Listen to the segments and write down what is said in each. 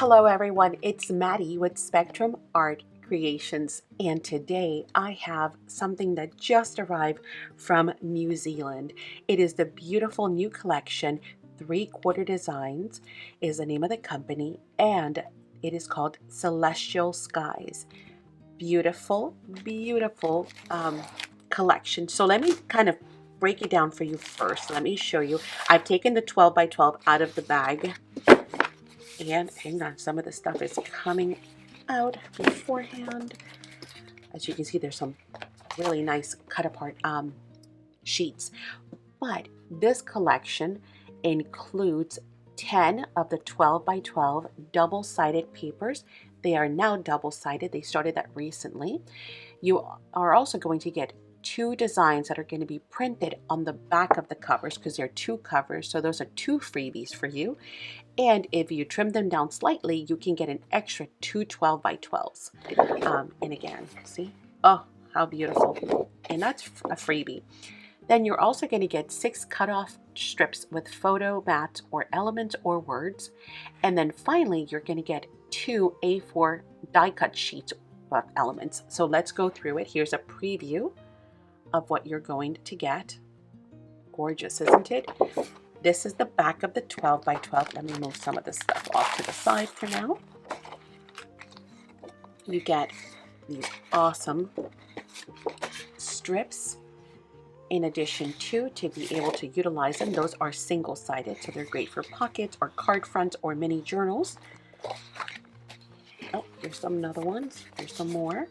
Hello everyone, it's Maddie with Spectrum Art Creations, and today I have something that just arrived from New Zealand. It is the beautiful new collection, 3Quarter Designs is the name of the company, and it is called Celestial Skies. Beautiful, beautiful collection. So let me kind of break it down for you first. Let me show you. I've taken the 12 by 12 out of the bag. And hang on, some of the stuff is coming out beforehand. As you can see, there's some really nice cut apart sheets. But this collection includes 10 of the 12 by 12 double-sided papers. They are now double-sided. They started that recently. You are also going to get 2 designs that are going to be printed on the back of the covers because there are 2 covers. So those are 2 freebies for you. And if you trim them down slightly, you can get an extra 2 12 by 12s. And again, see? Oh, how beautiful. And that's a freebie. Then you're also going to get 6 cutoff strips with photo, mats, or elements or words. And then finally, you're going to get 2 A4 die cut sheets of elements. So let's go through it. Here's a preview of what you're going to get. Gorgeous, isn't it? This is the back of the 12 by 12. Let me move some of this stuff off to the side for now. You get these awesome strips in addition to be able to utilize them. Those are single-sided, so they're great for pockets or card fronts or mini journals. Oh, here's some other ones. There's some more.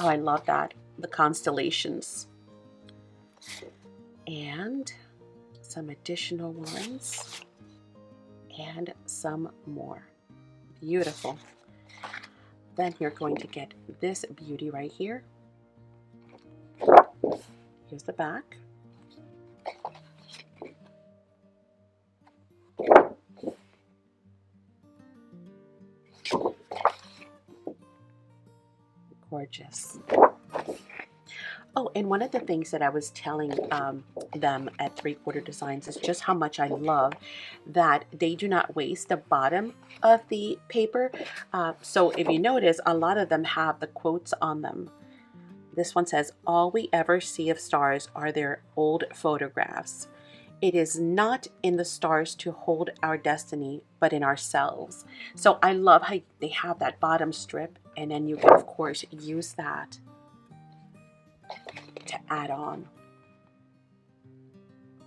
Oh, I love that. The constellations. And some additional ones and some more. Beautiful. Then you're going to get this beauty right here. Here's the back. Gorgeous. Oh, and one of the things that I was telling them at 3Quarter Designs is just how much I love that they do not waste the bottom of the paper. So if you notice, a lot of them have the quotes on them. This one says, "All we ever see of stars are their old photographs. It is not in the stars to hold our destiny, but in ourselves." So I love how they have that bottom strip, and then you can, of course, use that to add on.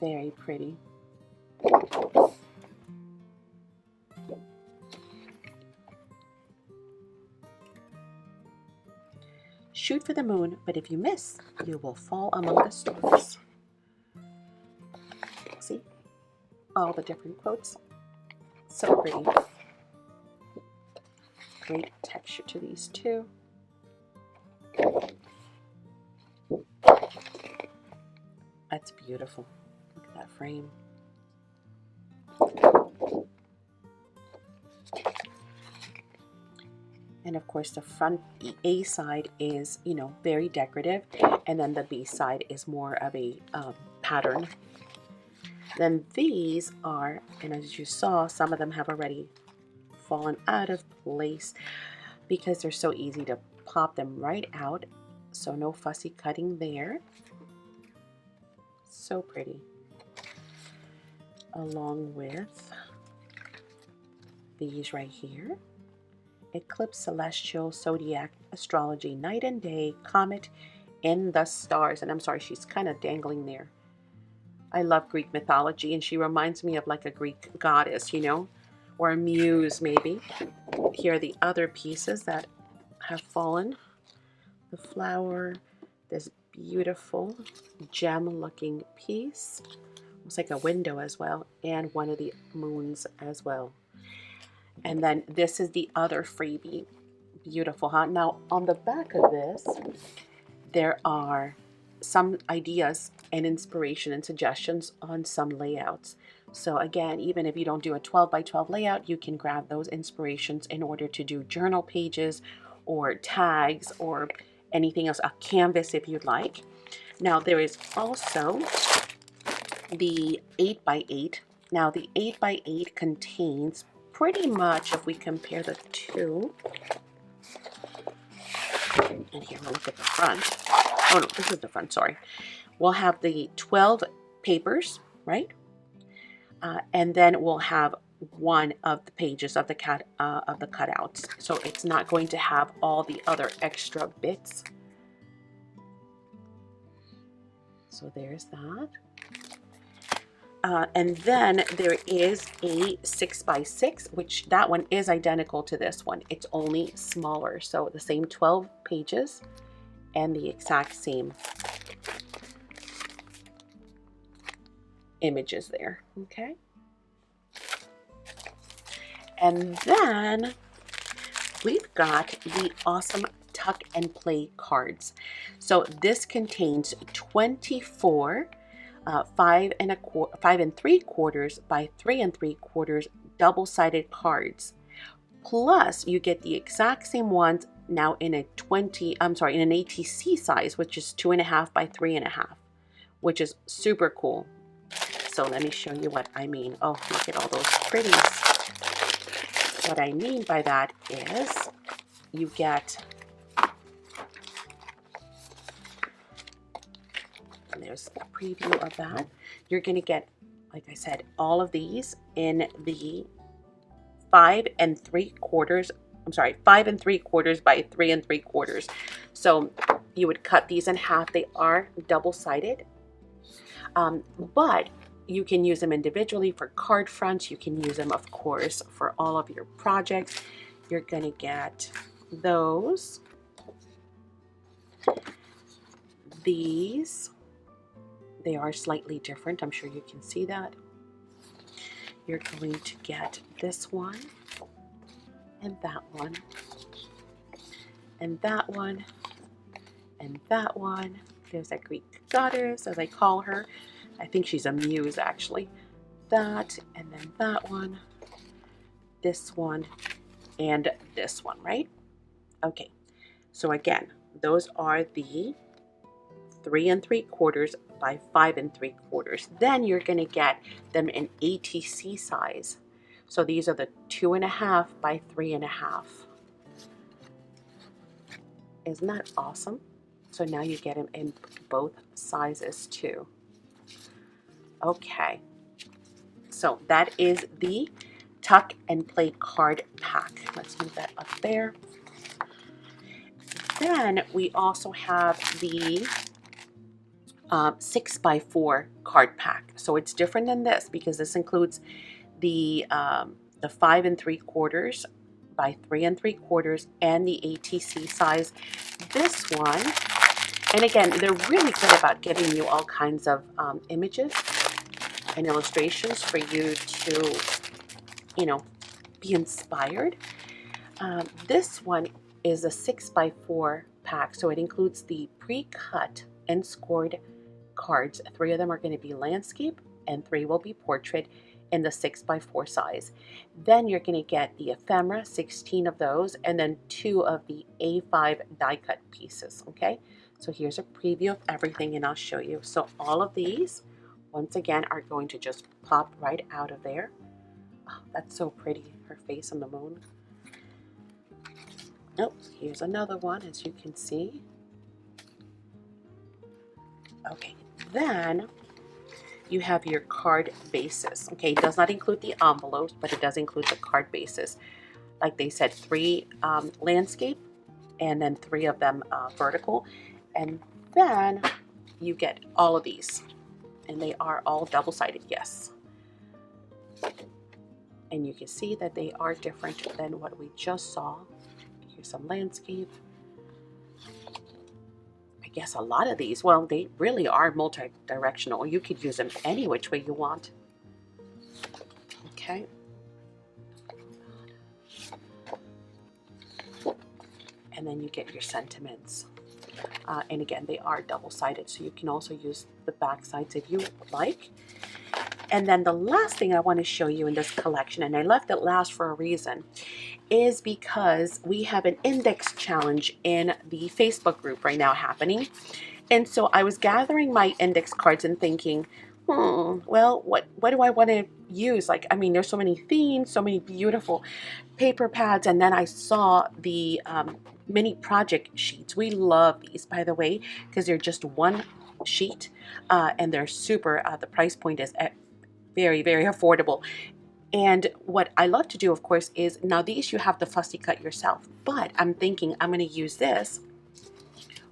Very pretty. Shoot for the moon, but if you miss, you will fall among the stars. See? All the different quotes. So pretty. Great texture to these too. That's beautiful. Look at that frame. And of course the front, the A side is, you know, very decorative, and then the B side is more of a pattern. Then these are, and as you saw, some of them have already fallen out of place because they're so easy to pop them right out. So no fussy cutting there. So pretty. Along with these right here. Eclipse, celestial, zodiac, astrology, night and day, comet, in the stars. And I'm sorry, she's kind of dangling there. I love Greek mythology, and she reminds me of like a Greek goddess, you know, or a muse maybe. Here are the other pieces that have fallen. The flower, this beautiful gem-looking piece. Looks like a window as well, and one of the moons as well. And then this is the other freebie. Beautiful, huh? Now, on the back of this, there are some ideas and inspiration and suggestions on some layouts. So again, even if you don't do a 12 by 12 layout, you can grab those inspirations in order to do journal pages or tags or anything else, a canvas if you'd like. Now, there is also the 8 by 8. Now, the 8 by 8 contains pretty much, if we compare the two, and here we'll look at the front. Oh no, this is the front, sorry. We'll have the 12 papers, right? And then we'll have one of the pages of the cutouts. So it's not going to have all the other extra bits. So there's that. And then there is a 6x6, which that one is identical to this one. It's only smaller. So the same 12 pages and the exact same images there. Okay. And then we've got the awesome tuck and play cards. So this contains 24 5 3/4 by 3 3/4 double-sided cards. Plus, you get the exact same ones now in an ATC size, which is 2.5 by 3.5, which is super cool. So let me show you what I mean. Oh, look at all those pretties. What I mean by that is you get, and there's a preview of that. You're going to get, like I said, all of these in the 5 3/4 by 3 3/4. So you would cut these in half. They are double-sided, but you can use them individually for card fronts. You can use them, of course, for all of your projects. You're going to get those. These, they are slightly different. I'm sure you can see that. You're going to get this one, and that one, and that one, and that one. There's that Greek goddess, as I call her. I think she's a muse, actually. That, and then that one, this one, and this one, right? Okay, so again, those are the 3 3/4 by 5 3/4. Then you're going to get them in ATC size. So these are the 2.5 by 3.5. Isn't that awesome? So now you get them in both sizes too. Okay, so that is the tuck and play card pack. Let's move that up there. Then we also have the 6x4 card pack. So it's different than this because this includes the 5 3/4 by 3 3/4 and the ATC size. This one, and again, they're really good about giving you all kinds of images and illustrations for you to, be inspired. This one is a 6x4 pack, so it includes the pre-cut and scored cards. 3 of them are going to be landscape and 3 will be portrait in the 6x4 size. Then you're going to get the ephemera, 16 of those, and then 2 of the A5 die cut pieces. Okay, so here's a preview of everything and I'll show you. So all of these, once again, are going to just pop right out of there. Oh, that's so pretty, her face on the moon. Oh, here's another one, as you can see. Okay, then you have your card bases. Okay, it does not include the envelopes, but it does include the card bases. Like they said, 3 landscape, and then 3 of them vertical. And then you get all of these. And they are all double-sided, yes. And you can see that they are different than what we just saw. Here's some landscape. I guess a lot of these, well, they really are multi-directional. You could use them any which way you want. Okay. And then you get your sentiments. And again, they are double-sided, so you can also use the back sides if you like. And then the last thing I want to show you in this collection, and I left it last for a reason, is because we have an index challenge in the Facebook group right now happening. And so I was gathering my index cards and thinking, Well, what do I want to use? Like, I mean, there's so many themes, so many beautiful paper pads, and then I saw the mini project sheets. We love these, by the way, because they're just one sheet, and they're super. The price point is very, very affordable. And what I love to do, of course, is now these you have to fussy cut yourself, but I'm thinking I'm going to use this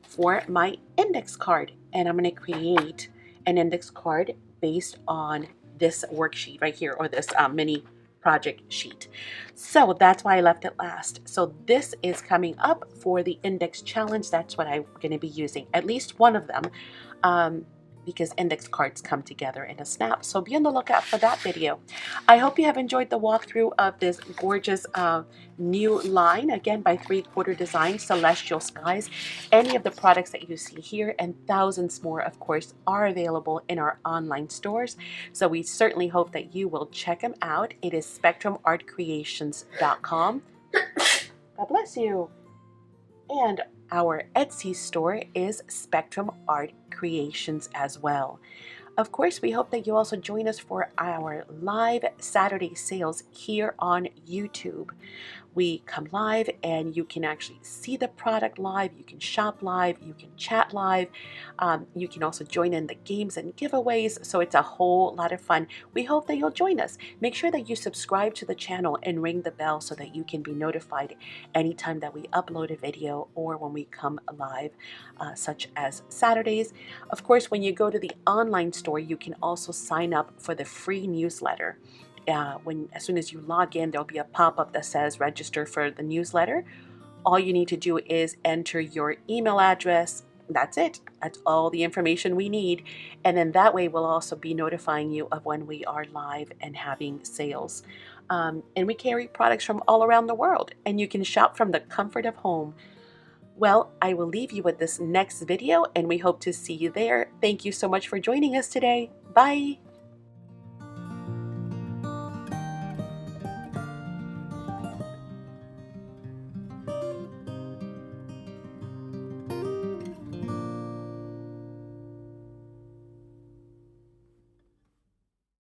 for my index card, and I'm going to create an index card based on this worksheet right here, or this mini project sheet. So that's why I left it last. So this is coming up for the index challenge. That's what I'm going to be using, at least one of them, because index cards come together in a snap. So be on the lookout for that video. I hope you have enjoyed the walkthrough of this gorgeous new line, again by 3Quarter Design, Celestial Skies. Any of the products that you see here and thousands more, of course, are available in our online stores. So we certainly hope that you will check them out. It is spectrumartcreations.com. God bless you. And our Etsy store is Spectrum Art Creations as well. Of course, we hope that you also join us for our live Saturday sales here on YouTube. We come live and you can actually see the product live, you can shop live, you can chat live, you can also join in the games and giveaways, so it's a whole lot of fun. We hope that you'll join us. Make sure that you subscribe to the channel and ring the bell so that you can be notified anytime that we upload a video or when we come live, such as Saturdays. Of course, when you go to the online store, you can also sign up for the free newsletter. As soon as you log in, there'll be a pop-up that says register for the newsletter. All you need to do is enter your email address. That's it. That's all the information we need. And then that way we'll also be notifying you of when we are live and having sales. And we carry products from all around the world, and you can shop from the comfort of home. Well, I will leave you with this next video, and we hope to see you there. Thank you so much for joining us today. Bye.